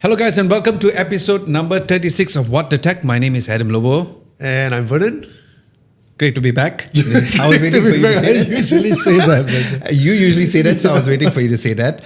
Hello guys and welcome to episode number 36 of What the Tech. My name is Adam Lobo. And I'm Vernon. Great to be back. I was waiting for you to say that. I usually say that. You usually say that, so I was waiting for you to say that.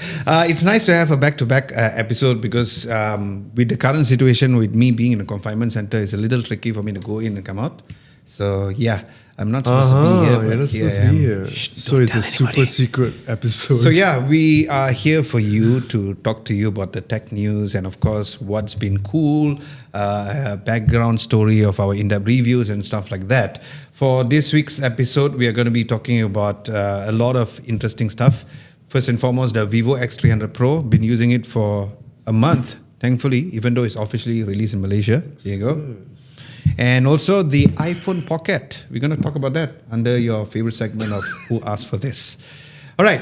It's nice to have a back-to-back episode because with the current situation, with me being in a confinement center, it's a little tricky for me to go in and come out. So yeah, I'm not supposed to be here. You're not supposed to be here. So it's a super secret episode. So yeah, we are here for you to talk to you about the tech news and of course what's been cool, background story of our in-depth reviews and stuff like that. For this week's episode, we are going to be talking about a lot of interesting stuff. First and foremost, the Vivo X300 Pro. Been using it for a month, thankfully, even though it's officially released in Malaysia. There you go. And also the iPhone Pocket. We're going to talk about that under your favorite segment of Who Asked for This. All right.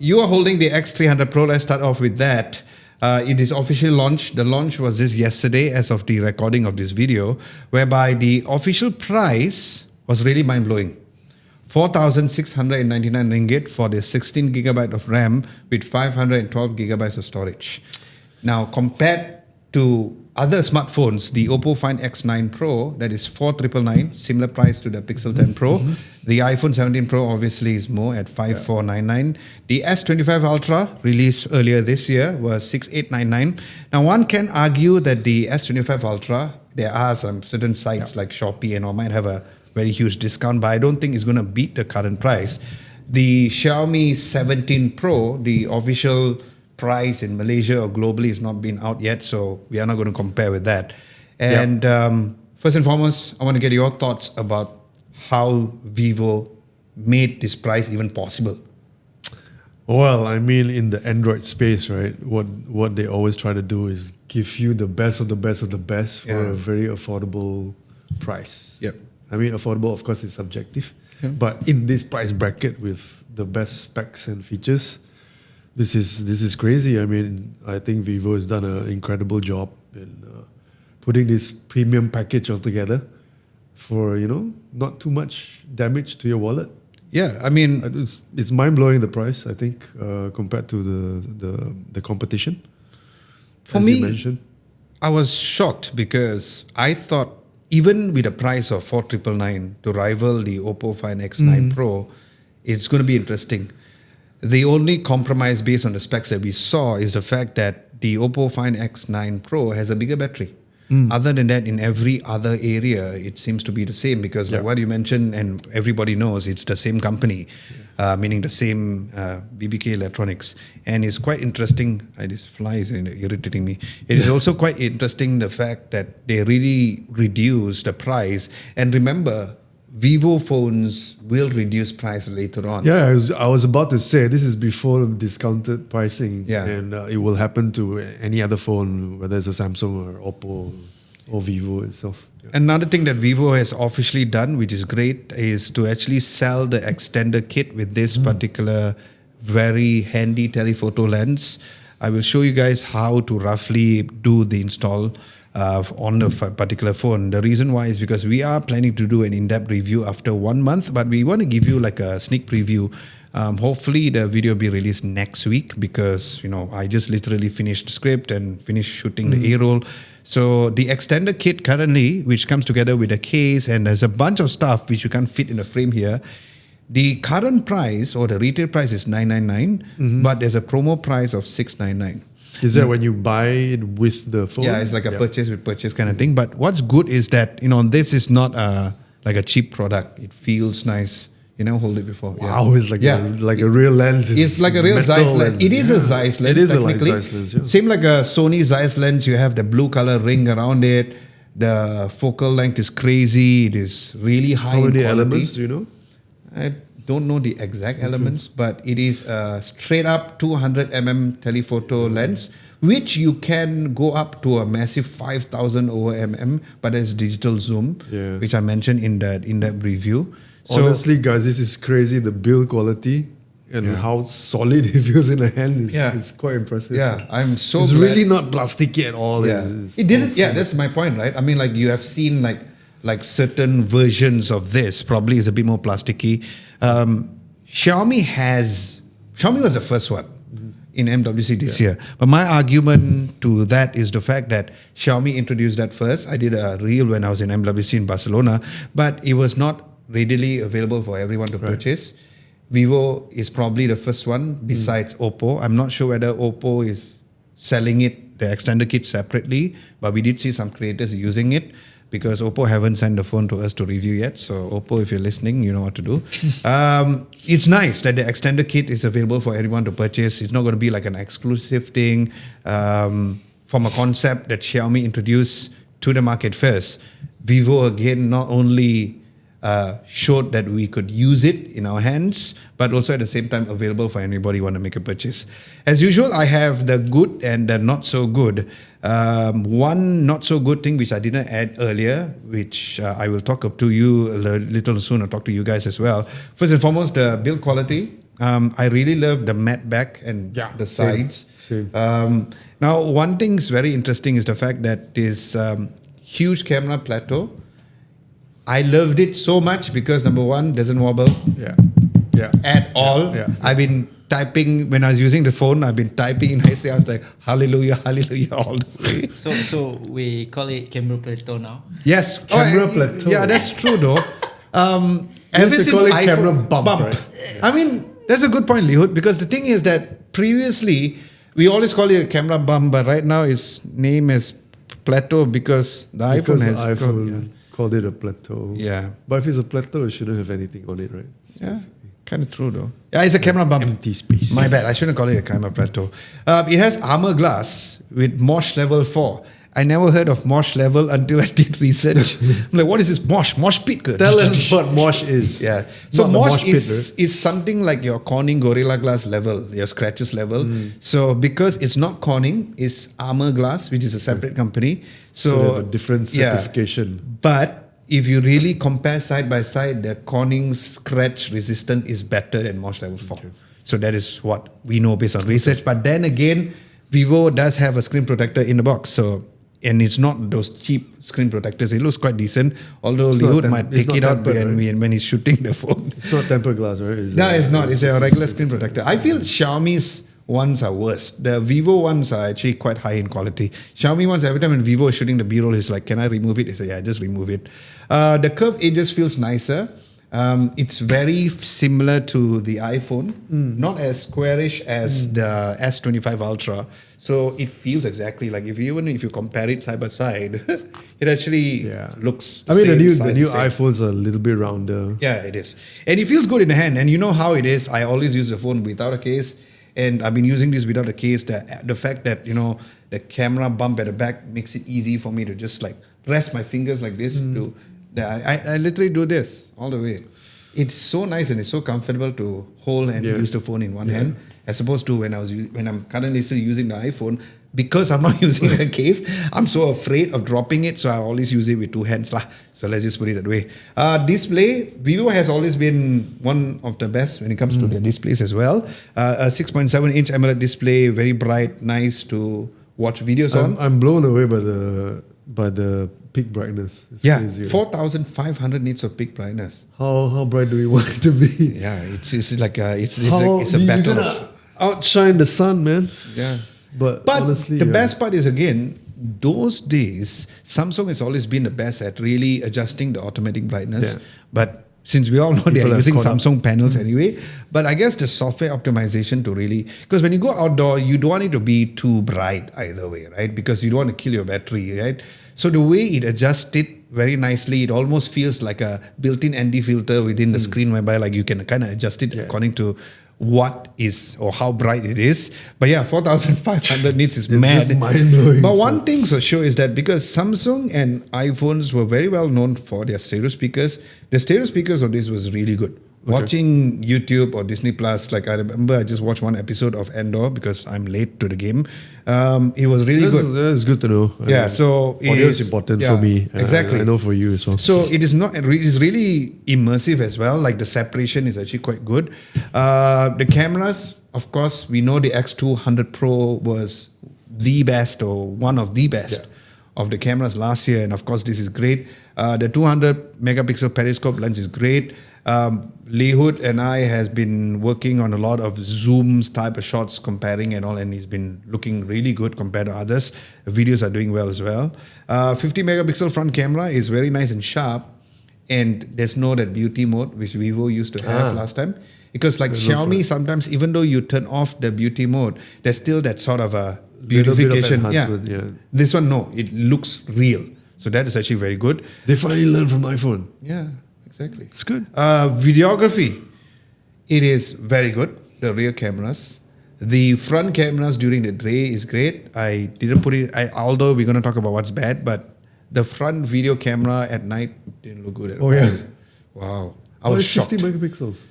You are holding the X300 Pro. Let's start off with that. It is officially launched. The launch was this yesterday as of the recording of this video, whereby the official price was really mind-blowing. 4,699 ringgit for the 16 gigabyte of RAM with 512 gigabytes of storage. Now, compared to other smartphones, the Oppo Find X9 Pro, that is 4,999, similar price to the Pixel 10 Pro. The iPhone 17 Pro obviously is more at 5,499. The S25 Ultra, released earlier this year, was 6,899. Now, one can argue that the S25 Ultra, there are some certain sites like Shopee and all might have a very huge discount, but I don't think it's going to beat the current price. The Xiaomi 17 Pro, the official price in Malaysia or globally is not been out yet, so we are not going to compare with that. And first and foremost, I want to get your thoughts about how Vivo made this price even possible. Well, I mean, in the Android space, right, what they always try to do is give you the best of the best of the best for a very affordable price. Yep. I mean, affordable, of course, is subjective. But in this price bracket with the best specs and features, this is crazy. I mean, I think Vivo has done an incredible job in putting this premium package altogether for, not too much damage to your wallet. Yeah, I mean, it's mind-blowing the price, I think, compared to the competition. For me, you mentioned. I was shocked because I thought even with a price of 4,999 to rival the Oppo Find X9 Pro, it's going to be interesting. The only compromise based on the specs that we saw is the fact that the Oppo Find X9 Pro has a bigger battery. Other than that, in every other area, it seems to be the same because like what you mentioned, and everybody knows it's the same company, meaning the same BBK Electronics. And it's quite interesting. This fly is irritating me. It is also quite interesting the fact that they really reduced the price. And remember, Vivo phones will reduce price later on. Yeah, I was about to say this is before discounted pricing, and it will happen to any other phone, whether it's a Samsung or Oppo or Vivo itself. Yeah. Another thing that Vivo has officially done, which is great, is to actually sell the extender kit with this particular very handy telephoto lens. I will show you guys how to roughly do the install on the particular phone. The reason why is because we are planning to do an in-depth review after 1 month, but we want to give you like a sneak preview. Hopefully the video will be released next week because, I just literally finished the script and finished shooting the A-roll. So the extender kit currently, which comes together with a case and there's a bunch of stuff which you can't fit in the frame here. The current price or the retail price is 999, but there's a promo price of 699. Is that when you buy it with the phone? Yeah, it's like a purchase with purchase kind of thing. But what's good is that, this is not like a cheap product. It feels nice. Hold it before. Wow, it's like a real lens. It's like a real Zeiss lens. It is a Zeiss lens. It is a Zeiss lens, yeah. Same like a Sony Zeiss lens. You have the blue color ring around it. The focal length is crazy. It is really high. How many quality. elements do you know? I don't know the exact elements, but it is a straight up 200 mm telephoto lens, which you can go up to a massive 5,000 over mm, but it's digital zoom, which I mentioned in that review. So, honestly, guys, this is crazy. The build quality and how solid it feels in the hand is quite impressive. Yeah, I'm so It's glad. really not plasticky at all. Yeah. It didn't. Yeah, that's my point, right? I mean, like you have seen like certain versions of this probably is a bit more plasticky. Xiaomi was the first one. in MWC this year. But my argument to that is the fact that Xiaomi introduced that first. I did a reel when I was in MWC in Barcelona, but it was not readily available for everyone to purchase. Vivo is probably the first one besides Oppo. I'm not sure whether Oppo is selling it, the extended kit separately, but we did see some creators using it, because Oppo haven't sent the phone to us to review yet. So Oppo, if you're listening, you know what to do. It's nice that the extended kit is available for everyone to purchase. It's not going to be like an exclusive thing. From a concept that Xiaomi introduced to the market first, Vivo again not only showed that we could use it in our hands, but also at the same time available for anybody who want to make a purchase. As usual, I have the good and the not so good. One not so good thing which I didn't add earlier, which I will talk up to you a little soon, I'll talk to you guys as well. First and foremost, the build quality. I really love the matte back and the sides. Same. Now, one thing is very interesting is the fact that this huge camera plateau, I loved it so much because number one, doesn't wobble at all. I've been typing, when I was using the phone, I've been typing in high I was like, hallelujah, hallelujah all the way. So we call it camera plateau now? Yes. Camera plateau. Yeah, that's true though. Ever used to since call it iPhone camera bump, right? I mean, that's a good point, Lihut, because the thing is that previously, we always call it a camera bump, but right now its name is plateau because the iPhone has... called it a plateau. Yeah. But if it's a plateau, it shouldn't have anything on it, right? Yeah, kind of true though. Yeah, it's a camera bump. Empty space. My bad, I shouldn't call it a camera plateau. It has armor glass with Mosh level 4. I never heard of Mosh level until I did research. I'm like, what is this Mosh? Mosh pit? Tell us what Mosh is. Yeah. So Not the Mosh mosh pit, is something like your Corning Gorilla Glass level, your scratches level. So because it's not Corning, it's Armor Glass, which is a separate company. So they have a different certification. But if you really compare side by side, the Corning scratch resistant is better than Mosh level 4. Okay. So that is what we know based on research. But then again, Vivo does have a screen protector in the box. And it's not those cheap screen protectors. It looks quite decent, although Lihut might take it out when he's shooting the phone. It's not tempered glass, right? No, it's not. It's a regular screen protector. I feel Xiaomi's ones are worse. The Vivo ones are actually quite high in quality. Xiaomi ones, every time when Vivo is shooting the B-roll, he's like, can I remove it? He said, yeah, just remove it. The curved edges feels nicer. It's very similar to the iPhone, not as squarish as the S25 Ultra. So it feels exactly like if you compare it side by side, it actually looks. The new iPhones are a little bit rounder. Yeah, it is, and it feels good in the hand. And you know how it is. I always use the phone without a case, and I've been using this without a case. The fact that the camera bump at the back makes it easy for me to just like rest my fingers like this. I literally do this all the way. It's so nice and it's so comfortable to hold and use the phone in one hand, as opposed to when I'm currently still using the iPhone. Because I'm not using a case, I'm so afraid of dropping it, so I always use it with two hands lah. So let's just put it that way. Display, Vivo has always been one of the best when it comes to their displays as well. A 6.7-inch AMOLED display, very bright, nice to watch videos on. I'm blown away by the peak brightness. It's crazy, 4,500 nits of peak brightness. How bright do we want it to be? Yeah, it's like it's a battle. Outshine the sun, man. Yeah. But honestly, the best part is, again, those days, Samsung has always been the best at really adjusting the automatic brightness. Yeah. But since we all know they are using Samsung panels anyway, but I guess the software optimization to really, because when you go outdoor, you don't want it to be too bright either way, right? Because you don't want to kill your battery, right? So the way it adjusts it very nicely, it almost feels like a built-in ND filter within the screen, whereby like you can kind of adjust it according to what is or how bright it is. But yeah, 4,500 nits is mad. Just mind-blowing. But one thing for sure is that because Samsung and iPhones were very well known for their stereo speakers, the stereo speakers of this was really good. Watching YouTube or Disney Plus, like I remember I just watched one episode of Andor because I'm late to the game. It was really good. That's good to know. Yeah, so audio is important for me. Exactly. I know for you as well. So it is not. It is really immersive as well. Like the separation is actually quite good. The cameras, of course, we know the X300 Pro was the best or one of the best of the cameras last year, and of course this is great. The 200 megapixel periscope lens is great. Lee Hood and I has been working on a lot of zooms type of shots, comparing and all, and he's been looking really good compared to others. The videos are doing well as well. 50 megapixel front camera is very nice and sharp, and there's no that beauty mode which Vivo used to have last time. Because like Xiaomi, sometimes even though you turn off the beauty mode, there's still that sort of a beautification. This one, no, it looks real. So that is actually very good. They finally learned from iPhone. Yeah, exactly. It's good. Videography, it is very good. The rear cameras. The front cameras during the day is great. I didn't put it, although we're going to talk about what's bad, but the front video camera at night didn't look good at all. Oh, yeah. Wow. I was shocked. 50 megapixels.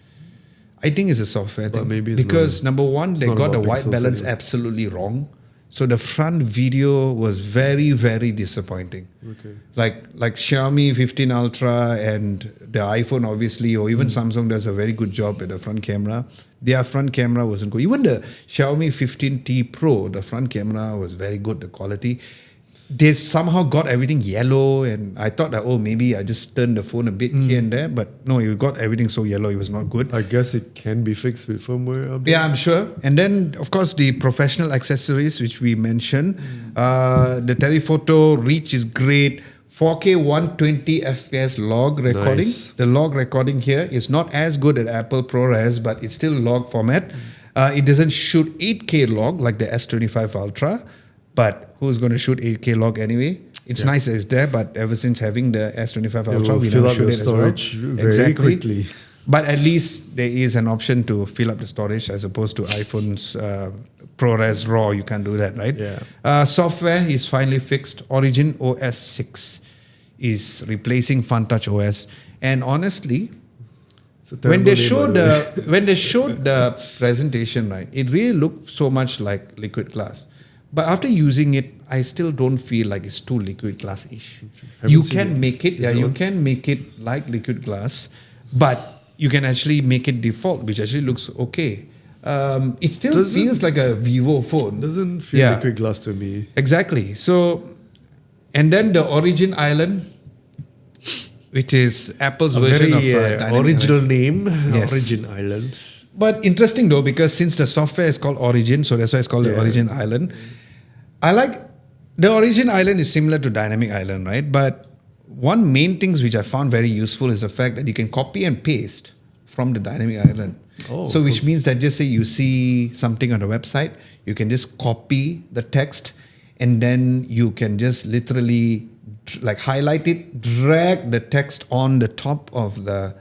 I think it's a software thing. Maybe it's because number one, they got the white pixels balance anyway. absolutely wrong. So the front video was very, very disappointing. Okay. Like Xiaomi 15 Ultra and the iPhone obviously, or even Samsung does a very good job at the front camera. Their front camera wasn't good. Even the Xiaomi 15T Pro, the front camera was very good, the quality. They somehow got everything yellow, and I thought that, oh, maybe I just turned the phone a bit here and there, but no, you got everything so yellow, it was not good. I guess it can be fixed with firmware update. Yeah, I'm sure. And then, of course, the professional accessories, which we mentioned. The telephoto reach is great. 4K 120 FPS log recording. Nice. The log recording here is not as good as Apple ProRes, but it's still log format. It doesn't shoot 8K log like the S25 Ultra, but who's going to shoot 8K log anyway? It's nice that it's there, but ever since having the S25 Ultra, we fill never up shoot your it as well. storage very quickly. But at least there is an option to fill up the storage as opposed to iPhone's ProRes RAW. You can't do that, right? Yeah. Software is finally fixed. Origin OS 6 is replacing FunTouch OS. And honestly, when they showed the presentation, right, it really looked so much like liquid glass. But after using it, I still don't feel like it's too liquid glass-ish. You can make it, you can make it like liquid glass, but you can actually make it default, which actually looks okay. It still feels like a Vivo phone. Doesn't feel liquid glass to me. Exactly. So, and then the Origin Island, which is Apple's version of Dynamic original Island. name, Yes. Origin Island. But interesting though, because since the software is called Origin, so that's why it's called the Origin Island. I like the Origin Island is similar to Dynamic Island, right? But one main things which I found very useful is the fact that you can copy and paste from the Dynamic Island. So which means that just say you see something on the website, you can just copy the text, and then you can just literally like highlight it, drag the text on the top of the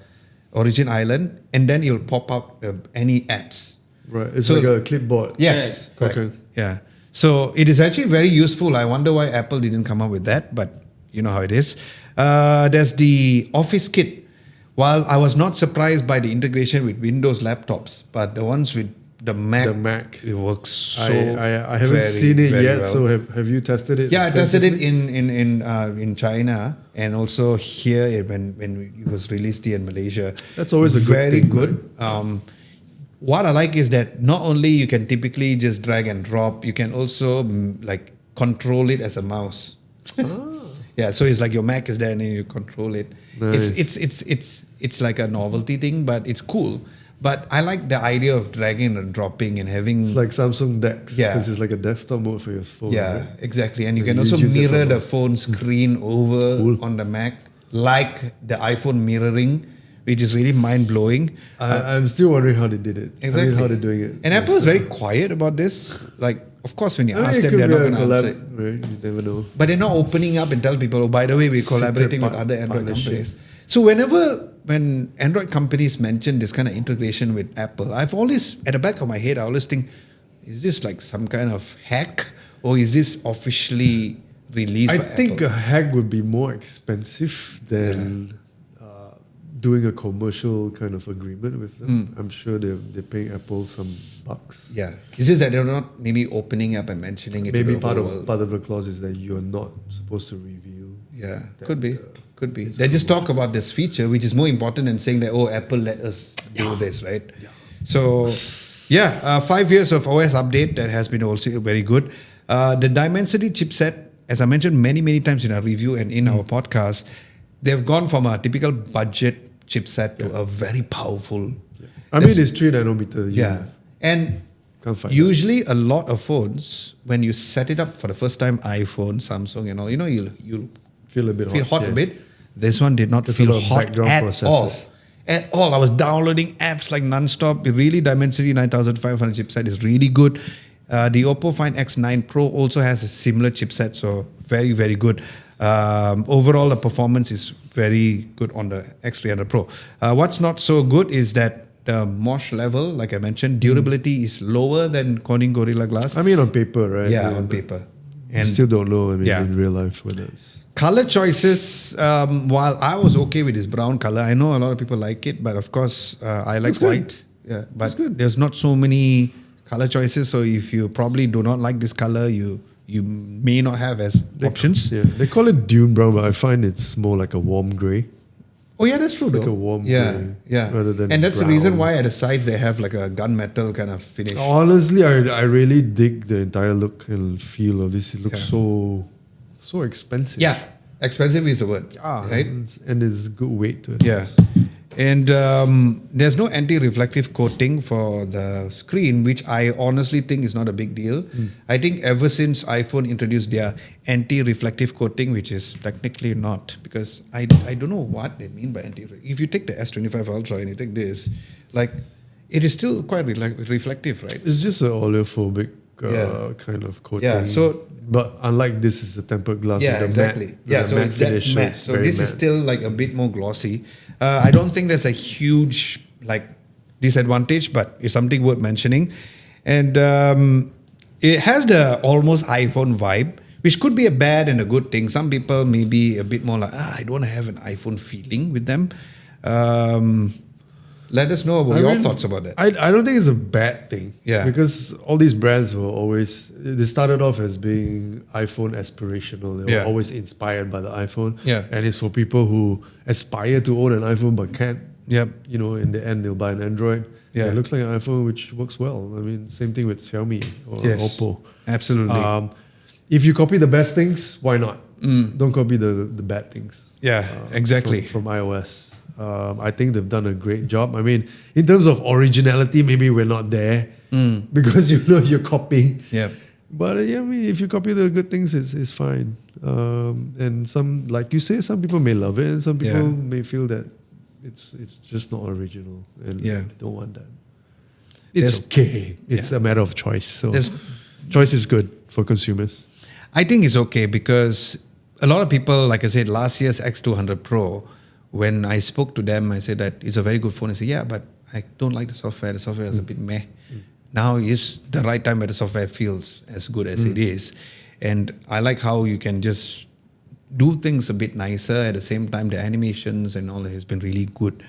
Origin Island, and then it will pop up any apps. Right. It's like a clipboard. Yes. Correct. Okay. Yeah. So it is actually very useful. I wonder why Apple didn't come up with that, but you know how it is. There's the Office Kit. While I was not surprised by the integration with Windows laptops, but the ones with the Mac, it works so I haven't seen it yet. well. So have you tested it? Yeah, I tested it in China, and also here when it was released here in Malaysia. That's always a good very thing, good. What I like is that not only you can typically just drag and drop, you can also like control it as a mouse. Yeah, so it's like your Mac is there and then you control it. Nice. It's like a novelty thing, but it's cool. But I like the idea of dragging and dropping and having. It's like Samsung Dex. Yeah. Because it's like a desktop mode for your phone. Yeah, right? exactly. And you can You also use it mirror for the phone screen over on the Mac, like the iPhone mirroring, which is really mind blowing. I'm still wondering how they did it. Exactly. I mean, how they're doing it. And Apple is very quiet about this. Like, of course, when you I mean, ask it them, could they're be not a going to collab, answer. right? You never know. But they're not opening up and tell people, oh, by the way, we're Secret collaborating with other Android partnership. companies. So when Android companies mention this kind of integration with Apple, I've always, at the back of my head, I always think, is this like some kind of hack, or is this officially released I by think Apple? a hack would be more expensive than doing a commercial kind of agreement with them. I'm sure they're paying Apple some bucks. Yeah. It's just that they're not maybe opening up and mentioning it. Maybe to the part whole of world. the clause is that you're not supposed to reveal. Yeah, that, could be. uh, Could be. They just talk about this feature, which is more important than saying that, oh, Apple let us do this, right? Yeah. So, 5 years of OS update that has been also very good. The Dimensity chipset as I mentioned many times in our review and in our podcast, they've gone from a typical budget chipset to a very powerful. I mean, it's 3 nanometer. And Can't find usually a lot of phones, when you set it up for the first time, iPhone, Samsung and all, you'll feel a bit feel hot yeah. a bit. This one did not There's a feel lot of hot background at processes. all. At all. I was downloading apps like non-stop. The really Dimensity 9500 chipset is really good. The Oppo Find X9 Pro also has a similar chipset, so very, very good. Overall, the performance is very good on the X300 Pro. What's not so good is that the MOSH level, like I mentioned, durability is lower than Corning Gorilla Glass. I mean, on paper, right? Yeah, on paper. And still don't know, Yeah. in real life whether it's... Color choices, while I was okay with this brown color, I know a lot of people like it, but of course, I like white. Yeah, but there's not so many color choices, so if you probably do not like this color, you may not have as options. Yeah, they call it dune brown, but I find it's more like a warm grey. Oh yeah, that's true. Like though. a warm yeah, grey, yeah. rather than and that's brown. the reason why at the sides they have like a gunmetal kind of finish. Honestly, I really dig the entire look and feel of this. It looks so expensive. Yeah, expensive is the word, right? And there's good weight to it. Yeah. And there's no anti-reflective coating for the screen, which I honestly think is not a big deal. I think ever since iPhone introduced their anti-reflective coating, which is technically not, because I don't know what they mean by anti-reflective. If you take the S25 Ultra and you take this, like, it is still quite reflective, right? It's just an oleophobic kind of coating. Yeah, so... But unlike this, is a tempered glass. Yeah, with a exactly. Matte, Yeah, with a so matte that's finish, matte. it's So very this is matte. still like a bit more glossy. I don't think there's a huge like disadvantage, but it's something worth mentioning. And it has the almost iPhone vibe, which could be a bad and a good thing. Some people may be a bit more like, I don't want to have an iPhone feeling with them. Let us know about your thoughts about that. I don't think it's a bad thing. Yeah. Because all these brands were always, they started off as being iPhone aspirational. They were always inspired by the iPhone. Yeah. And it's for people who aspire to own an iPhone but can't. Yep. In the end, they'll buy an Android. Yeah. It looks like an iPhone which works well. I mean, same thing with Xiaomi or Oppo. Absolutely. If you copy the best things, why not? Don't copy the bad things. Yeah, exactly. From iOS. I think they've done a great job. I mean, in terms of originality, maybe we're not there because you're copying. Yeah. But I mean, if you copy the good things, it's fine. And some, like you say, some people may love it, and some people may feel that it's just not original, and they don't want that. It's okay. It's a matter of choice. So choice is good for consumers. I think it's okay because a lot of people, like I said, last year's X200 Pro, when I spoke to them, I said that it's a very good phone. I said, yeah, but I don't like the software. The software is a bit meh. Now is the right time where the software feels as good as it is. And I like how you can just do things a bit nicer. At the same time, the animations and all that has been really good.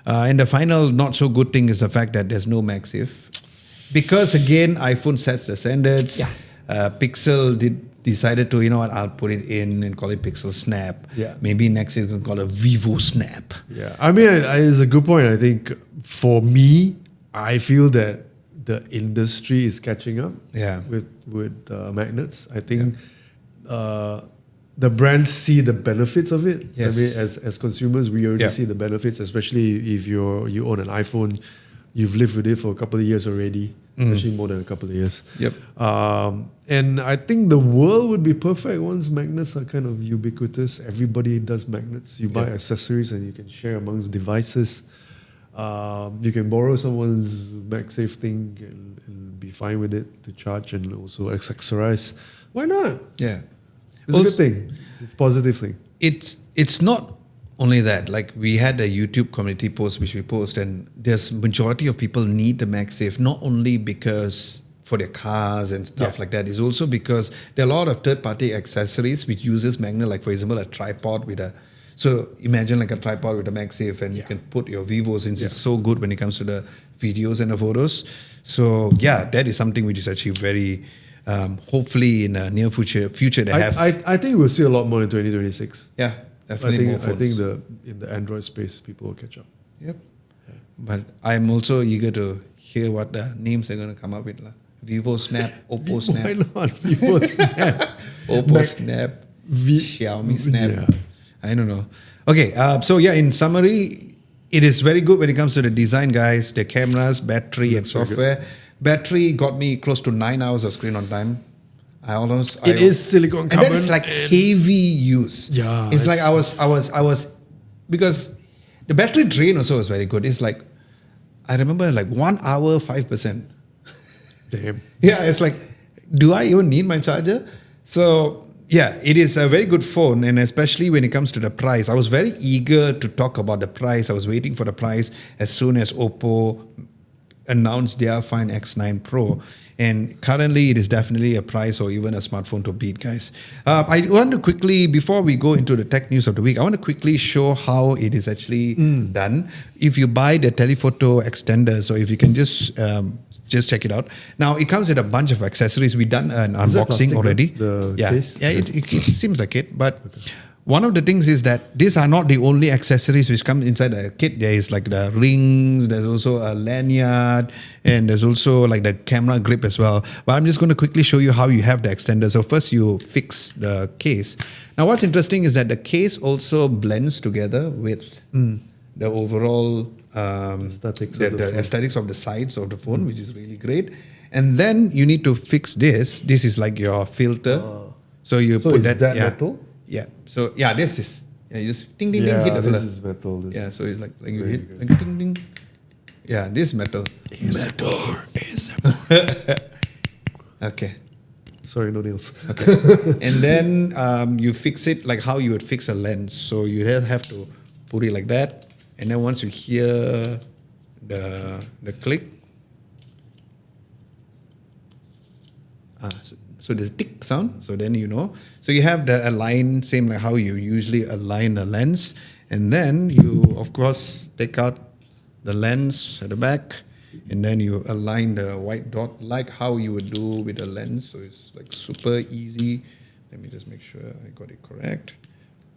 And the final not so good thing is the fact that there's no MagSafe. Because again, iPhone sets the standards. Pixel decided to, I'll put it in and call it Pixel Snap. Yeah. Maybe next is going to call it Vivo Snap. Yeah. I mean, it's a good point. I think for me, I feel that the industry is catching up with magnets. I think the brands see the benefits of it. Yes. I mean, as consumers, we already see the benefits, especially if you own an iPhone, you've lived with it for a couple of years already, actually more than a couple of years. Yep. And I think the world would be perfect once magnets are kind of ubiquitous. Everybody does magnets. You buy accessories and you can share amongst devices. You can borrow someone's MagSafe thing and be fine with it to charge and also accessorize. Why not? Yeah. It's a good thing. It's a positive thing. It's not only that. Like we had a YouTube community post which we post, and there's majority of people need the MagSafe not only because for their cars and stuff like that. It's also because there are a lot of third-party accessories which uses magnet, like for example a tripod with a. So imagine like a tripod with a MagSafe, and you can put your Vivo, since it's so good when it comes to the videos and the photos. So yeah, that is something which is actually very. Hopefully in a near future they have. I think we'll see a lot more in 2026. Yeah, definitely. I think in the Android space, people will catch up. Yep. Yeah. But I'm also eager to hear what the names they're going to come up with. Vivo Snap, Oppo Snap, Why not Vivo Snap? Oppo Snap, Xiaomi Snap. Yeah. I don't know. Okay, so yeah, in summary, it is very good when it comes to the design, guys. The cameras, battery, and software. Battery got me close to 9 hours of screen on time. It is silicon and carbon. that's like heavy use. Yeah, it's like I was because the battery drain also was very good. It's like I remember like 1 hour 5%. Damn. Yeah, it's like, do I even need my charger? So yeah, it is a very good phone, and especially when it comes to the price. I was very eager to talk about the price. I was waiting for the price as soon as Oppo announced their Find X9 Pro. And currently, it is definitely a price or even a smartphone to beat, guys. I want to quickly, before we go into the tech news of the week, I want to quickly show how it is actually done. If you buy the telephoto extender, so if you can just check it out. Now, it comes with a bunch of accessories. We've done an Is that unboxing plastic, already. the Yeah, case? yeah, it seems like it. But one of the things is that these are not the only accessories which come inside the kit. There is like the rings, there's also a lanyard, and there's also like the camera grip as well. But I'm just going to quickly show you how you have the extender. So first you fix the case. Now what's interesting is that the case also blends together with the overall Aesthetics the of the phone. aesthetics of the sides of the phone, which is really great. And then you need to fix this. This is like your filter. So you So put is that yeah. metal? Yeah. So yeah, this is you just ding ding ding hit the this filter. is metal. This Yeah. is So it's like you very hit good. like ding ding. Yeah, this is metal. Okay. Sorry, no nails. Okay. And then you fix it like how you would fix a lens. So you have to put it like that, and then once you hear the click, so there's a tick sound. So then you know. So you have the align, same like how you usually align the lens, and then you of course take out the lens at the back, and then you align the white dot like how you would do with a lens. So it's like super easy. Let me just make sure I got it correct.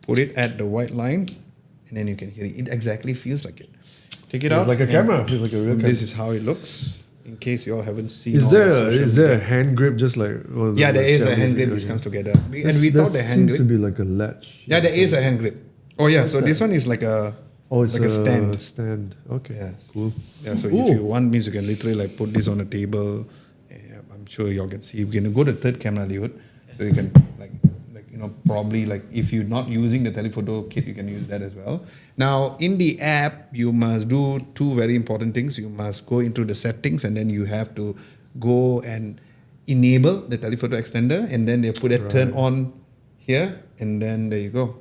Put it at the white line, and then you can hear it. It exactly feels like it. Take it out. It's like a and camera. Feels like a real camera. This is how it looks. In case you all haven't seen. Is all there the social a media. hand grip just like? Yeah, there is a Xiaomi hand grip video which game? comes together. And we thought the hand seems to grip. be like a latch. Yeah, there is a hand grip. Oh yeah, so that? this one is like a It's like a stand. Stand. Okay. Yes. Cool. Yeah, so Ooh. if you want means you can literally like put this on a table. Yeah, I'm sure y'all can see. You can go to third camera, Liud. So you can like probably like if you're not using the telephoto kit, you can use that as well. Now in the app, you must do two very important things. You must go into the settings, and then you have to go and enable the telephoto extender, and then they put a turn on here, and then there you go.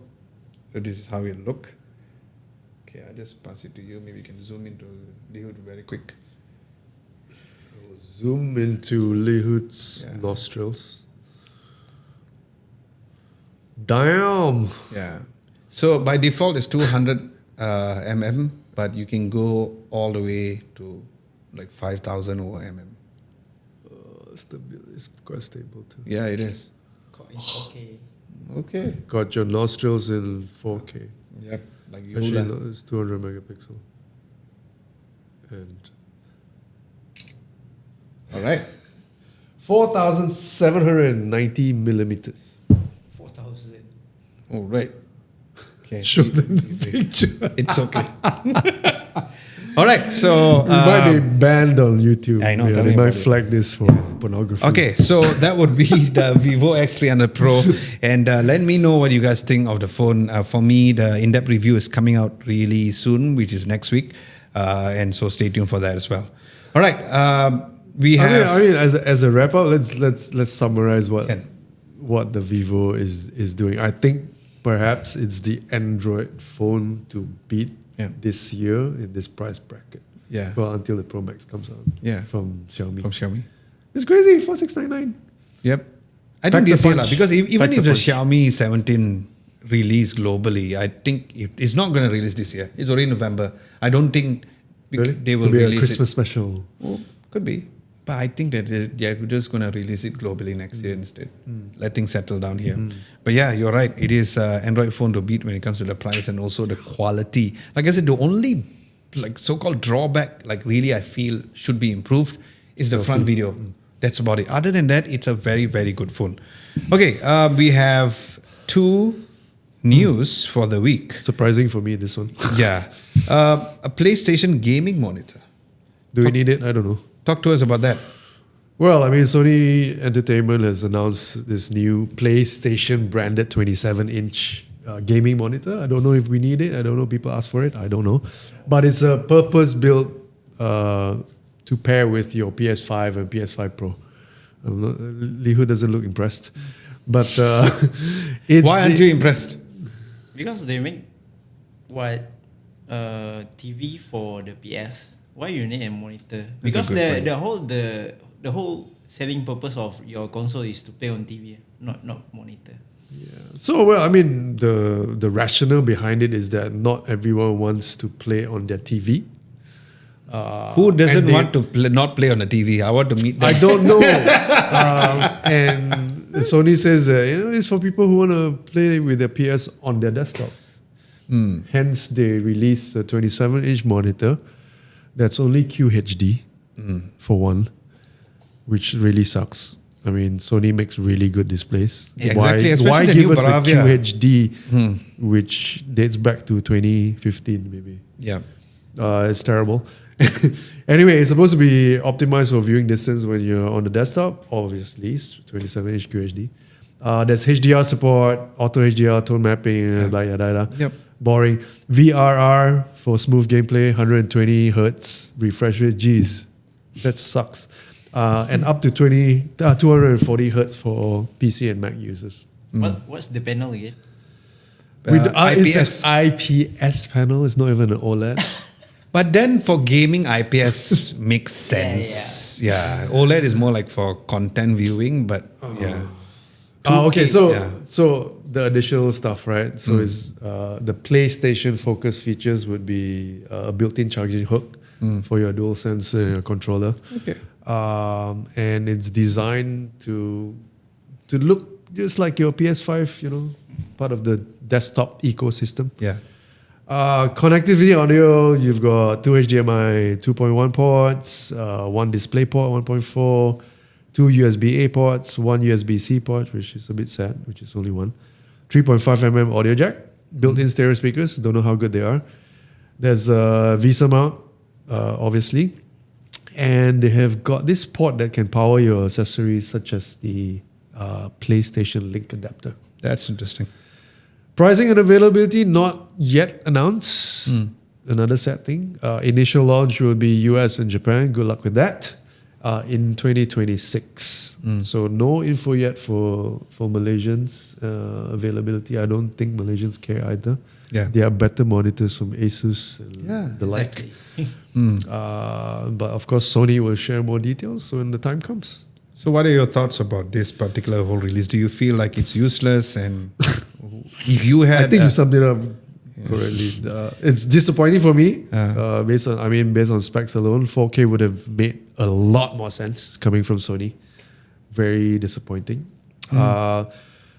So this is how it look. Okay, I'll just pass it to you. Maybe you can zoom into Liud very quick. Zoom into Lehut's Yeah. nostrils. Damn. Yeah. So by default it's 200 mm, but you can go all the way to like 5,000 over mm. It's quite stable too. Yeah, it is. Okay. Okay. Got your nostrils in 4K. Yep. Like you Actually, hold no, it's 200 megapixel. And All right. 4,790 millimeters. 4,000. All right. Okay. Show them the picture. It's okay. All right. So We might be banned on YouTube. I know, Yeah, tell they me might about it. flag this for pornography. okay, so that would be the Vivo X300 Pro, and let me know what you guys think of the phone. For me, the in-depth review is coming out really soon, which is next week, and so stay tuned for that as well. All right, we have. I mean, as a wrap up, let's summarize Can. what the Vivo is doing. I think perhaps it's the Android phone to beat this year in this price bracket. Yeah. Well, until the Pro Max comes out. Yeah. From Xiaomi. From Xiaomi. It's crazy. 4,699. Yep. I Packs think a this year, punch. because even Packs if a the punch. Xiaomi 17 release globally, I think it's not going to release this year. It's already November. I don't think Really? they will Could be release a Christmas it. special. Oh, could be. But I think that they're just going to release it globally next year instead. Let things settle down here. But yeah, you're right. It is Android phone to beat when it comes to the price and also the quality. Like I said, the only like so-called drawback, like really I feel should be improved, is the front video. That's about it. Other than that, it's a very, very good phone. Okay, we have two news for the week. Surprising for me, this one. Yeah. A PlayStation gaming monitor. Do we need it? I don't know. Talk to us about that. Well, I mean, Sony Entertainment has announced this new PlayStation branded 27-inch gaming monitor. I don't know if we need it. I don't know. People ask for it. I don't know. But it's a purpose-built to pair with your PS5 and PS5 Pro. Lihu doesn't look impressed. But it's... Why aren't you impressed? Because they make what TV for the PS. Why you need a monitor? Because the whole selling purpose of your console is to play on TV, not monitor. Yeah. So, well, I mean, the rationale behind it is that not everyone wants to play on their TV. Who doesn't want to not play on a TV? I want to meet them. I don't know. And Sony says, it's for people who want to play with their PS on their desktop. Hence, they release a 27-inch monitor that's only QHD for one, which really sucks. I mean, Sony makes really good displays. Yeah, exactly. Especially Why the give new us Bravia. a QHD, which dates back to 2015 maybe? Yeah. It's terrible. Anyway, it's supposed to be optimized for viewing distance when you're on the desktop. Obviously, it's 27-inch QHD. There's HDR support, auto HDR, tone mapping, blah, yada, yada. Yep. Boring. VRR for smooth gameplay, 120 hertz refresh rate. Jeez, that sucks. And up to 240 hertz for PC and Mac users. What's the panel again? It's an IPS panel. It's not even an OLED. But then for gaming, IPS makes sense. Yeah. OLED is more like for content viewing, but yeah. Okay, 2K, so the additional stuff, right? So is the PlayStation focus features would be a built-in charging hook for your DualSense controller. Okay. And it's designed to look just like your PS5, part of the desktop ecosystem. Yeah. Connectivity audio, you've got two HDMI 2.1 ports, one display port 1.4, two USB-A ports, one USB-C port, which is a bit sad, which is only one, 3.5mm audio jack, built-in stereo speakers, don't know how good they are. There's a VESA mount, obviously, and they have got this port that can power your accessories such as the PlayStation Link adapter. That's interesting. Pricing and availability not yet announced. Another sad thing. Initial launch will be US and Japan. Good luck with that. In 2026. So no info yet for Malaysians availability. I don't think Malaysians care either. Yeah. There are better monitors from Asus and the like. But of course, Sony will share more details when the time comes. So what are your thoughts about this particular whole release? Do you feel like it's useless? And if you had... I think you summed it up correctly. It's disappointing for me. Based on specs alone, 4K would have made a lot more sense coming from Sony. Very disappointing. But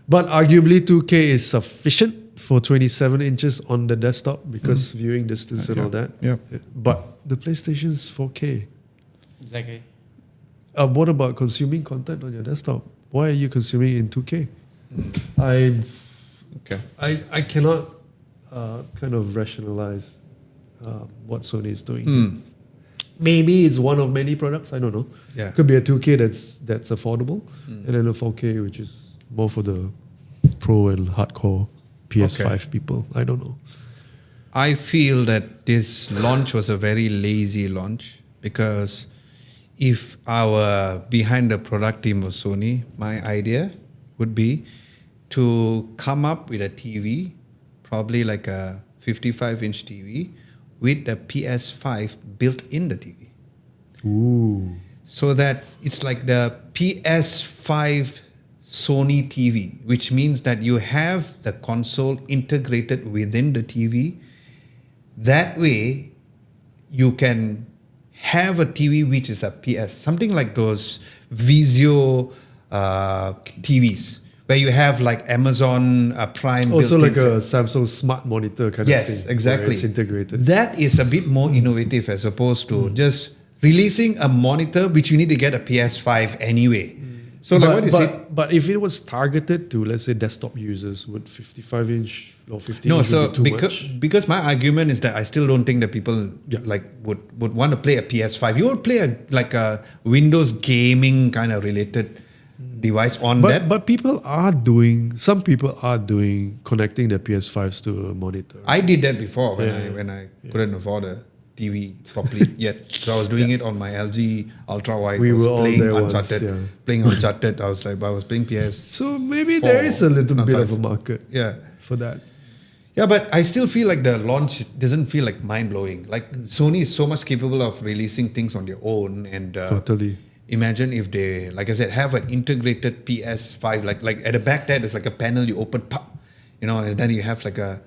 arguably 2K is sufficient for 27 inches on the desktop because viewing distance and all that. Yeah. But the PlayStation is 4K. Exactly. What about consuming content on your desktop? Why are you consuming in 2K? I cannot kind of rationalize what Sony is doing. Maybe it's one of many products. I don't know. Yeah. Could be a 2K that's affordable, and then a 4K which is more for the pro and hardcore PS5 people. I don't know. I feel that this launch was a very lazy launch because if our behind the product team was Sony, my idea would be to come up with a TV, probably like a 55-inch TV with the PS5 built in the TV. Ooh. So that it's like the PS5 Sony TV, which means that you have the console integrated within the TV. That way, you can have a TV which is a PS, something like those Vizio TVs, where you have like Amazon Prime. Also like built-in. a Samsung smart monitor kind of thing. Yes, exactly. Where it's integrated. That is a bit more innovative as opposed to just releasing a monitor which you need to get a PS5 anyway. So like what is it? But if it was targeted to, let's say, desktop users, would 55-inch or 50 No, inch so be too much? because my argument is that I still don't think that people would want to play a PS5. You would play a Windows gaming kind of related device on that. But some people are doing connecting their PS5s to a monitor. I did that before when I couldn't afford a TV properly yet. So I was doing it on my LG ultra wide. We I was were all playing there once, Uncharted. Playing Uncharted. I was playing PS. So maybe there is a little bit of a market for that. Yeah, but I still feel like the launch doesn't feel like mind-blowing. Like Sony is so much capable of releasing things on their own. And Totally. imagine if they, like I said, have an integrated PS5. Like at the back there's like a panel you open, pop, and then you have like a